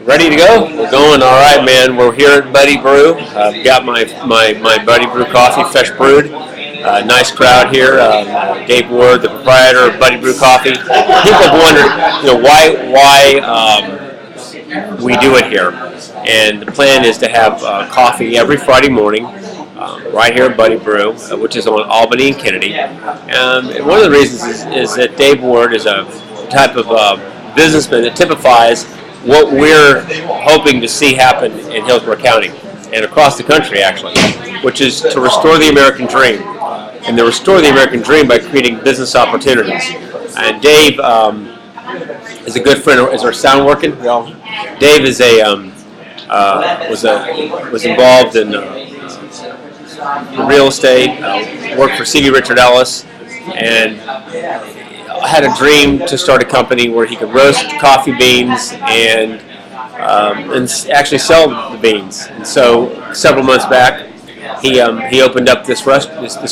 Ready to go? We're going. All right, man. We're here at Buddy Brew. I've got my Buddy Brew coffee, fresh brewed. Nice crowd here. Dave Ward, the proprietor of Buddy Brew Coffee. People have wondered, why we do it here. And the plan is to have coffee every Friday morning, right here at Buddy Brew, which is on Albany and Kennedy. And one of the reasons is that Dave Ward is a type of businessman that typifies what we're hoping to see happen in Hillsborough County and across the country, actually, which is to restore the American dream. And to restore the American dream by creating business opportunities. And Dave is a good friend. Is our sound working? Well, Dave is was involved in real estate, worked for C.D. Richard Ellis, and had a dream to start a company where he could roast coffee beans and actually sell the beans. And so several months back, he opened up this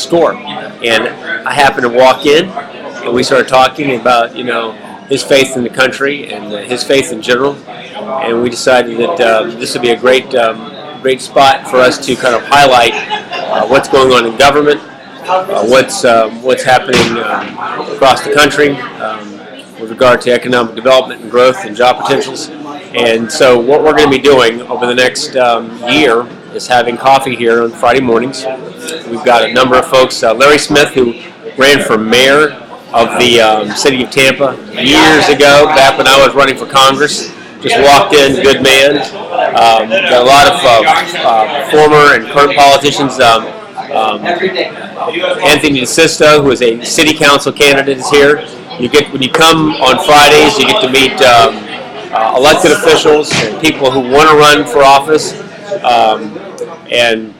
store, and I happened to walk in, and we started talking about his faith in the country and his faith in general, and we decided that this would be a great spot for us to kind of highlight what's going on in government, what's happening across the country with regard to economic development and growth and job potentials. And so what we're going to be doing over the next year is having coffee here on Friday mornings. We've got a number of folks. Larry Smith, who ran for mayor of the city of Tampa years ago, back when I was running for Congress, just walked in, good man. Got a lot of former and current politicians. Anthony DeSisto, who is a city council candidate, is here. When you come on Fridays, you get to meet elected officials and people who want to run for office and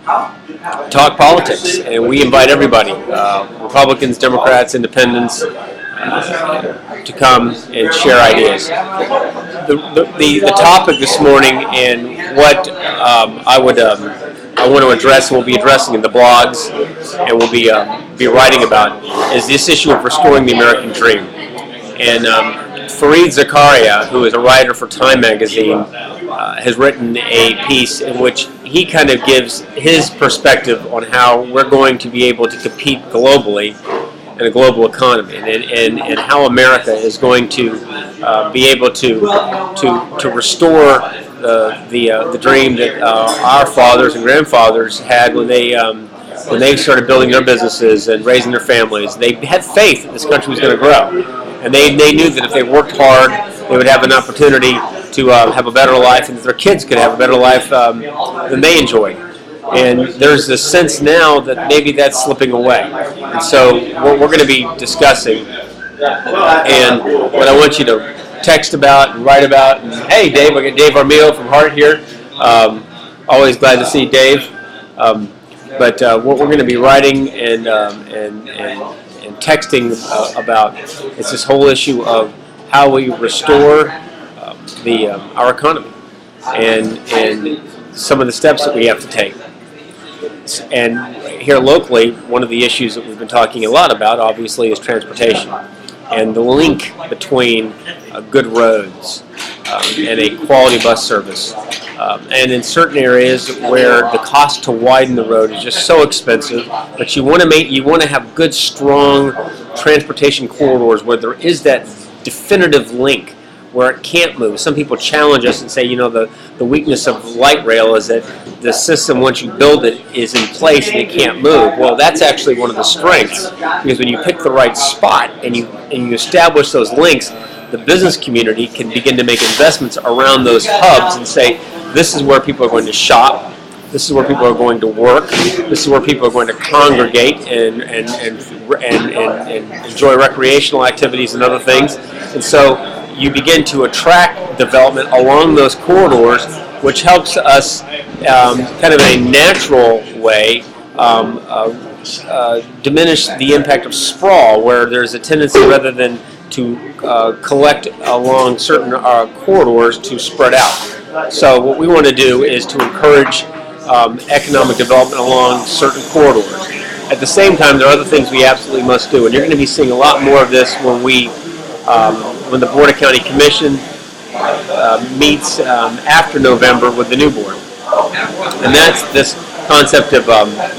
talk politics. And we invite everybody, Republicans, Democrats, Independents, to come and share ideas. The topic this morning and what I want to address, and we'll be addressing in the blogs, and we'll be writing about, is this issue of restoring the American dream. And Fareed Zakaria, who is a writer for Time magazine, has written a piece in which he kind of gives his perspective on how we're going to be able to compete globally in a global economy, and how America is going to be able to restore the dream that our fathers and grandfathers had when they started building their businesses and raising their families. They had faith that this country was going to grow, and they knew that if they worked hard, they would have an opportunity to have a better life, and that their kids could have a better life than they enjoyed. And there's a sense now that maybe that's slipping away. And so what we're going to be discussing, and what I want you to text about and write about, and hey Dave, I got Dave Armillo from Heart here. Always glad to see Dave. But what we're going to be writing and texting about is this whole issue of how we restore our economy and some of the steps that we have to take. And here locally, one of the issues that we've been talking a lot about, obviously, is transportation and the link between good roads and a quality bus service. And in certain areas where the cost to widen the road is just so expensive, but you want to have good, strong transportation corridors where there is that definitive link where it can't move. Some people challenge us and say, the weakness of light rail is that the system, once you build it, is in place and it can't move. Well, that's actually one of the strengths, because when you pick the right spot and you establish those links, the business community can begin to make investments around those hubs and say, this is where people are going to shop, this is where people are going to work, this is where people are going to congregate and enjoy recreational activities and other things. And so you begin to attract development along those corridors, which helps us kind of in a natural way diminish the impact of sprawl, where there's a tendency, rather than to collect along certain corridors, to spread out. So what we want to do is to encourage economic development along certain corridors. At the same time, there are other things we absolutely must do, and you're going to be seeing a lot more of this when we when the Board of County Commission meets after November with the new board. And that's this concept of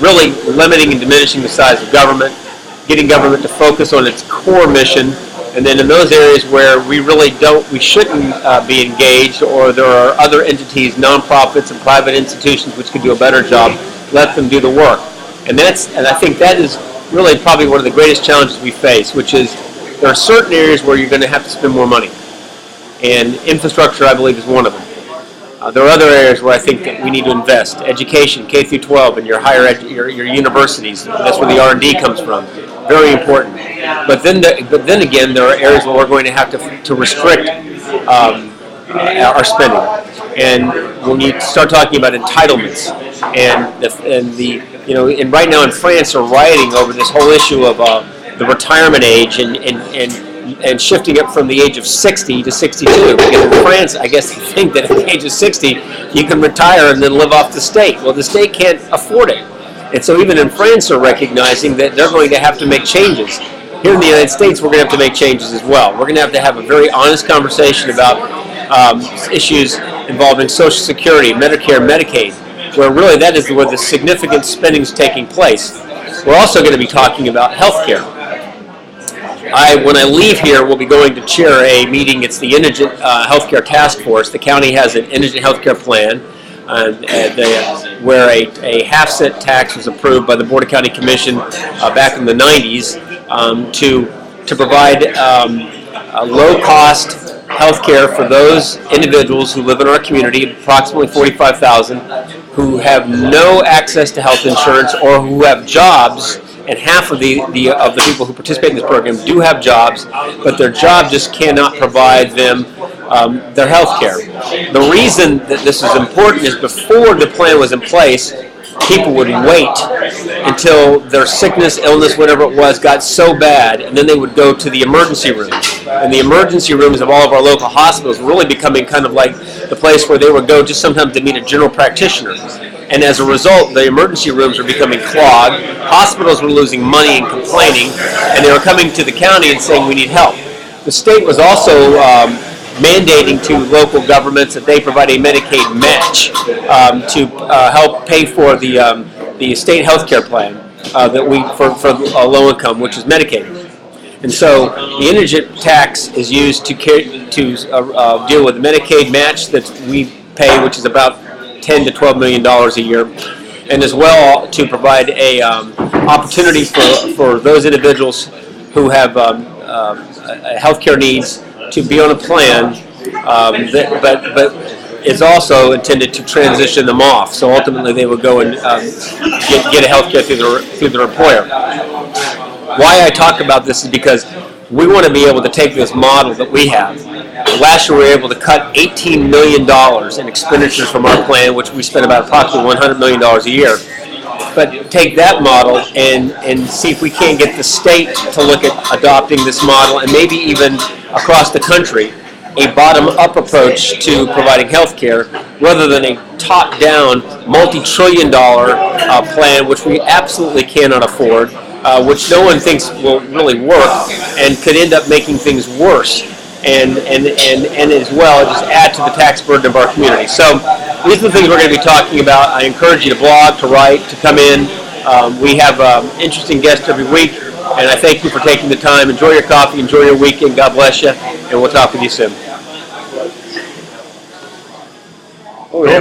really limiting and diminishing the size of government, getting government to focus on its core mission, and then in those areas where we really we shouldn't be engaged, or there are other entities, nonprofits and private institutions which could do a better job, let them do the work. And I think that is really probably one of the greatest challenges we face, which is there are certain areas where you're going to have to spend more money. And infrastructure, I believe, is one of them. There are other areas where I think that we need to invest. Education, K through 12, and your your universities. That's where the R&D comes from. Very important. But then again, there are areas where we're going to have to restrict our spending. And when you start talking about entitlements and right now in France they're rioting over this whole issue of the retirement age and shifting it from the age of 60 to 62. Because in France, I guess they think that at the age of 60, you can retire and then live off the state. Well, the state can't afford it. And so even in France, they're recognizing that they're going to have to make changes. Here in the United States, we're going to have to make changes as well. We're going to have a very honest conversation about issues involving Social Security, Medicare, Medicaid, where really that is where the significant spending is taking place. We're also going to be talking about health care. When I leave here, we'll be going to chair a meeting. It's the Indigent Healthcare Task Force. The county has an indigent healthcare plan where a half-cent tax was approved by the Board of County Commission back in the 90s to provide low-cost health care for those individuals who live in our community, approximately 45,000, who have no access to health insurance or who have jobs. And half of the people who participate in this program do have jobs, but their job just cannot provide them their health care. The reason that this is important is before the plan was in place, people would wait until their sickness, illness, whatever it was, got so bad, and then they would go to the emergency room. And the emergency rooms of all of our local hospitals were really becoming kind of like the place where they would go just sometimes to meet a general practitioner. And as a result, the emergency rooms were becoming clogged, hospitals were losing money and complaining, and they were coming to the county and saying, we need help. The state was also mandating to local governments that they provide a Medicaid match to help pay for the state health care plan for low income, which is Medicaid. And so the indigent tax is used to deal with the Medicaid match that we pay, which is about $10 to $12 million a year, and as well to provide a opportunity for those individuals who have health care needs to be on a plan, but is also intended to transition them off. So ultimately, they would go and get a health care through their employer. Why I talk about this is because we want to be able to take this model that we have. Last year, we were able to cut $18 million in expenditures from our plan, which we spent about approximately $100 million a year. But take that model and see if we can't get the state to look at adopting this model, and maybe even across the country, a bottom-up approach to providing health care rather than a top-down, multi-trillion-dollar plan, which we absolutely cannot afford, which no one thinks will really work and could end up making things worse. And as well just add to the tax burden of our community. So these are the things we're going to be talking about. I encourage you to blog, to write, to come in. We have interesting guests every week, and I thank you for taking the time. Enjoy your coffee, enjoy your weekend. God bless you, and we'll talk with you soon.